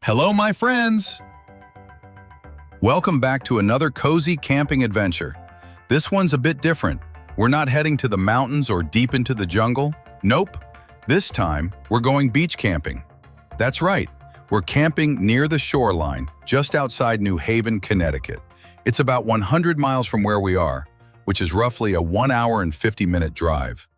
Hello, my friends! Welcome back to another cozy camping adventure. This one's a bit different. We're not heading to the mountains or deep into the jungle. Nope. This time, we're going beach camping. That's right. We're camping near the shoreline, just outside New Haven, Connecticut. It's about 100 miles from where we are, which is roughly a 1 hour and 50-minute drive.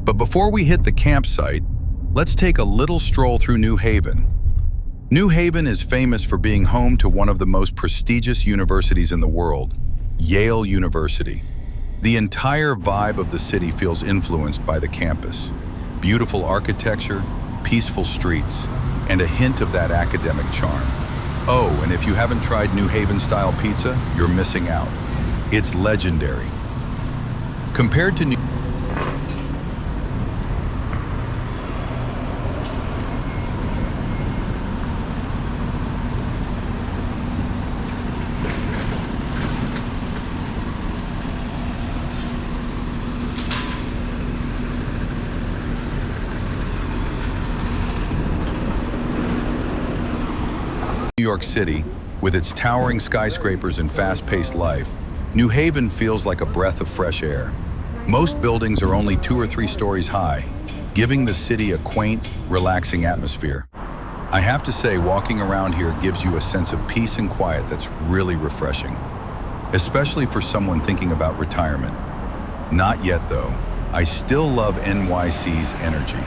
But before we hit the campsite, let's take a little stroll through New Haven. New Haven is famous for being home to one of the most prestigious universities in the world, Yale University. The entire vibe of the city feels influenced by the campus. Beautiful architecture, peaceful streets, and a hint of that academic charm. Oh, and if you haven't tried New Haven-style pizza, you're missing out. It's legendary. Compared to New York City, with its towering skyscrapers and fast-paced life, New Haven feels like a breath of fresh air. Most buildings are only 2 or 3 stories high, giving the city a quaint, relaxing atmosphere. I have to say, walking around here gives you a sense of peace and quiet that's really refreshing, especially for someone thinking about retirement. Not yet, though. I still love NYC's energy.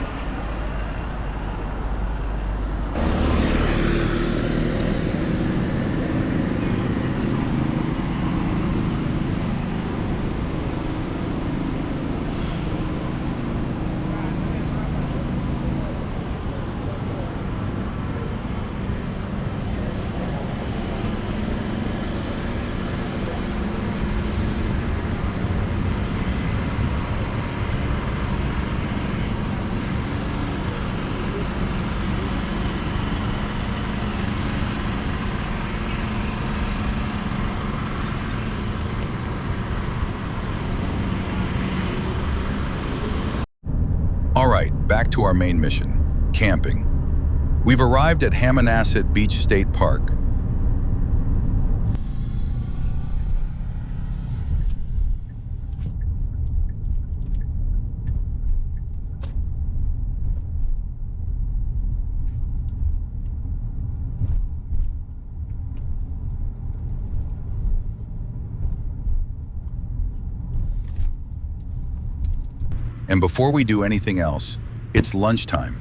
All right, back to our main mission, camping. We've arrived at Hammonasset Beach State Park. And before we do anything else, it's lunchtime.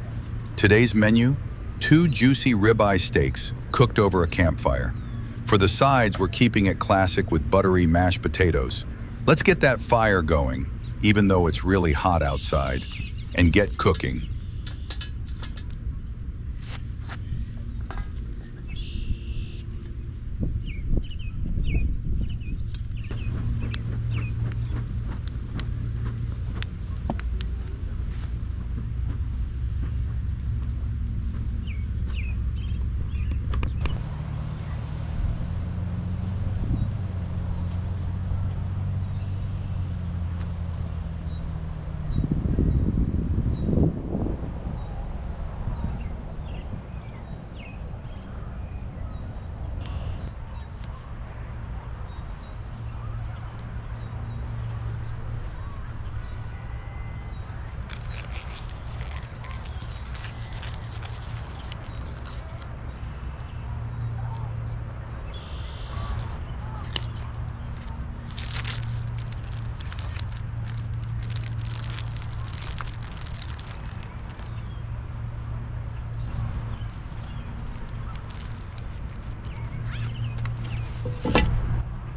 Today's menu, 2 juicy ribeye steaks cooked over a campfire. For the sides, we're keeping it classic with buttery mashed potatoes. Let's get that fire going, even though it's really hot outside, and get cooking.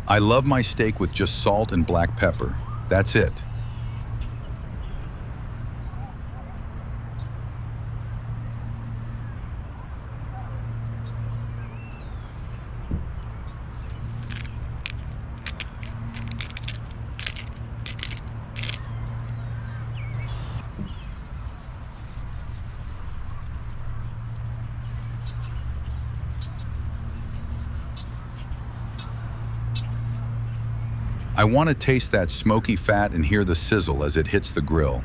I love my steak with just salt and black pepper. That's it. I want to taste that smoky fat and hear the sizzle as it hits the grill.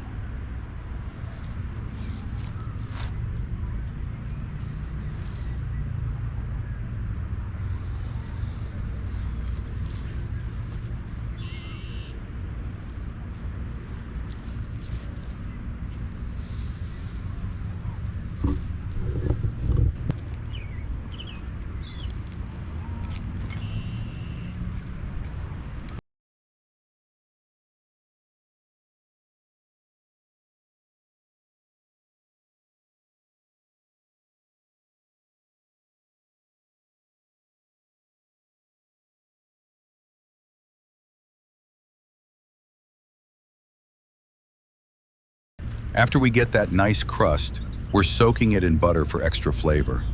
After we get that nice crust, we're soaking it in butter for extra flavor.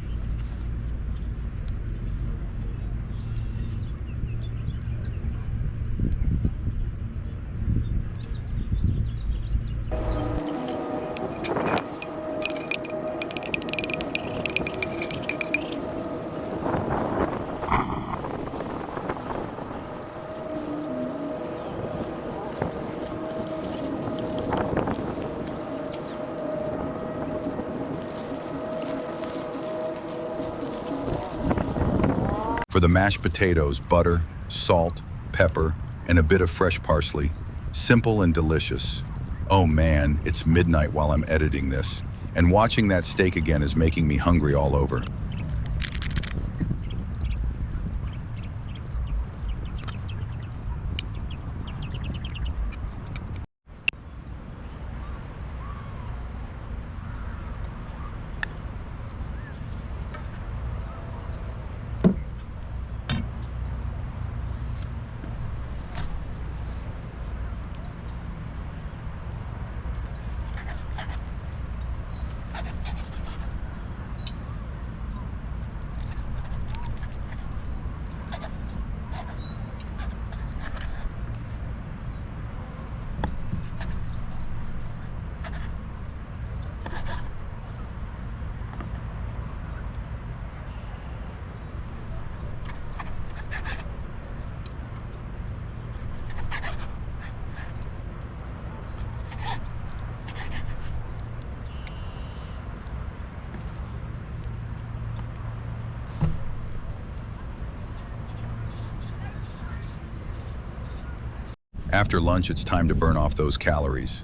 For the mashed potatoes, butter, salt, pepper, and a bit of fresh parsley. Simple and delicious. Oh man, it's midnight while I'm editing this, and watching that steak again is making me hungry all over. After lunch, it's time to burn off those calories.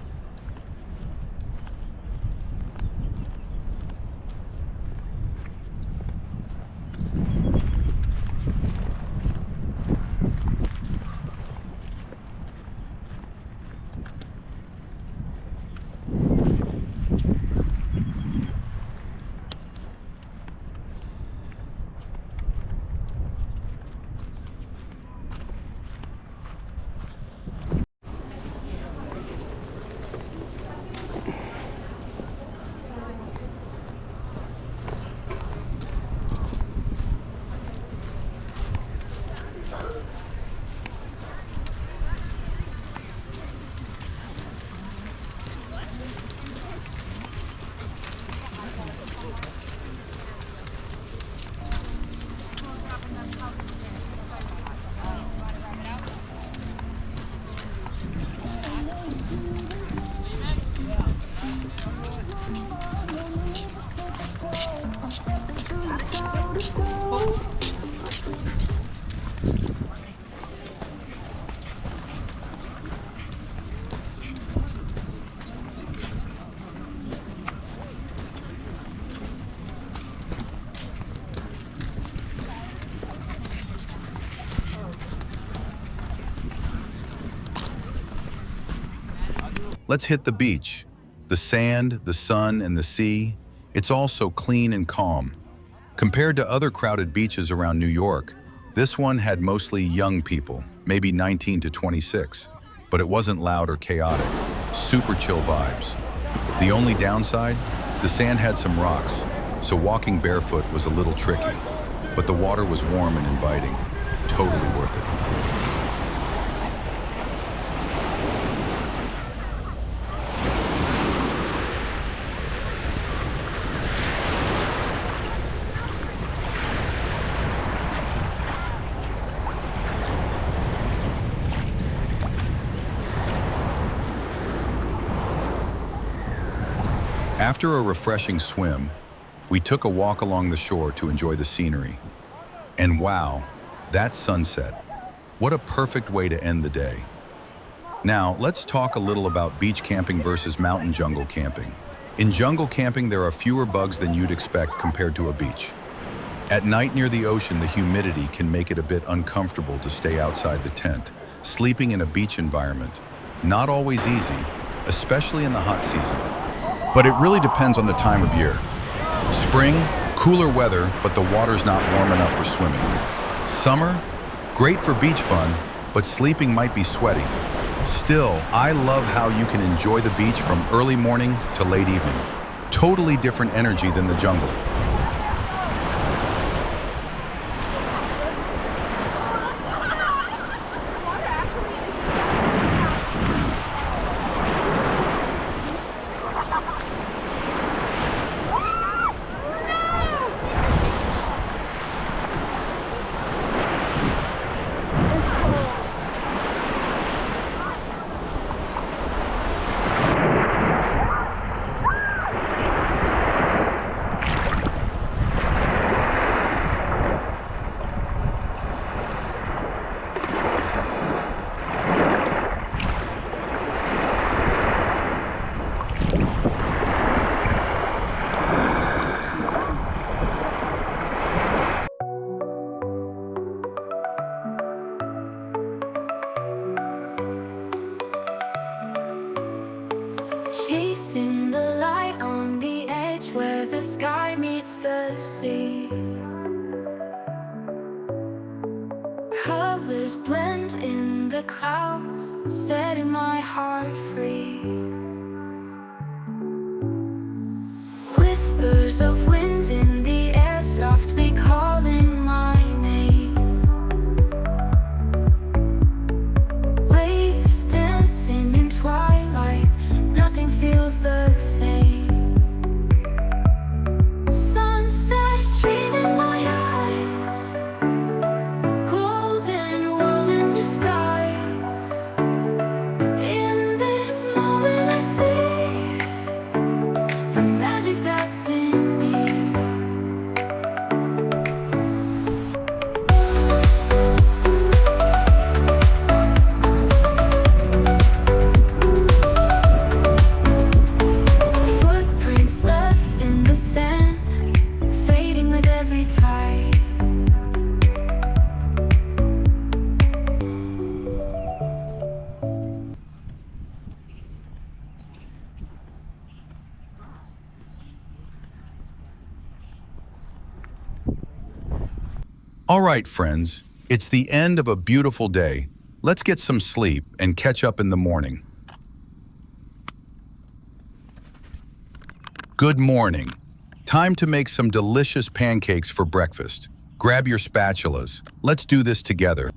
let's hit the beach. The sand, the sun, and the sea, it's all so clean and calm. Compared to other crowded beaches around New York, this one had mostly young people, maybe 19 to 26. But it wasn't loud or chaotic, super chill vibes. The only downside? The sand had some rocks, so walking barefoot was a little tricky. But the water was warm and inviting, totally worth it. After a refreshing swim, we took a walk along the shore to enjoy the scenery. And wow, that sunset. What a perfect way to end the day. Now, let's talk a little about beach camping versus mountain jungle camping. In jungle camping, there are fewer bugs than you'd expect compared to a beach. At night near the ocean, the humidity can make it a bit uncomfortable to stay outside the tent. Sleeping in a beach environment, not always easy, especially in the hot season. But it really depends on the time of year. Spring, cooler weather, but the water's not warm enough for swimming. Summer, great for beach fun, but sleeping might be sweaty. Still, I love how you can enjoy the beach from early morning to late evening. Totally different energy than the jungle. Chasing the light on the edge where the sky meets the sea. Colors blend in the clouds, setting my heart free. Whispers of wind in the air, softly calling my name. Waves dancing in twilight, nothing feels the same. Sunset dream in my eyes, golden world in disguise. In this moment I see the magic that's in me. Footprints left in the sand, fading with every tide. All right, friends, it's the end of a beautiful day. Let's get some sleep and catch up in the morning. Good morning. Time to make some delicious pancakes for breakfast. Grab your spatulas. Let's do this together.